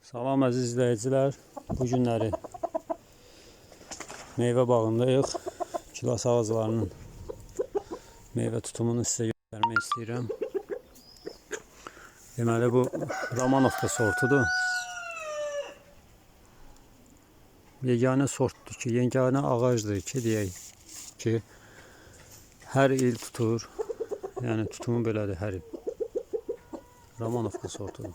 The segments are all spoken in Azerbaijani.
Salam əziz izləyicilər. Bu günləri meyvə bağındayıq. Kilas ağaclarının meyvə tutumunu sizə göstərmək istəyirəm. Deməli bu Romanovka sortudur. Yeganə sortdur ki, yeganə ağacdır ki, deyək ki, hər il tutur. Yəni tutumu belədir hər il. Romanovka sortudur.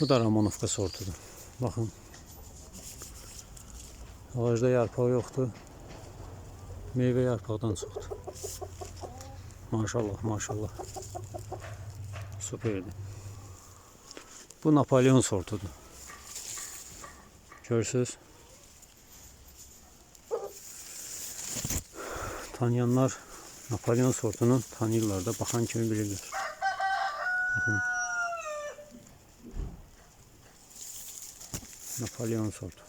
Bu da Romanovka sortudur. Baxın. Ağacda yarpağı yoxdur. Meyvə yarpaqdan çoxdur. Maşallah, maşallah. Süperdir. Bu Napolyon sortudur. Görürsünüz. Tanıyanlar Napolyon sortunu tanıyırlar da, baxan kimi bilirlər. Baxın. Napolyon sortu.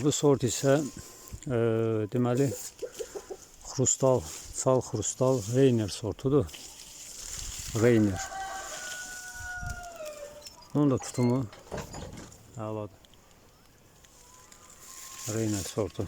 Bu sort isə deməli xrustal, sal xrustal Reyner sortudur. Reyner. Bunun da tutumu əladır. Reyner sortu.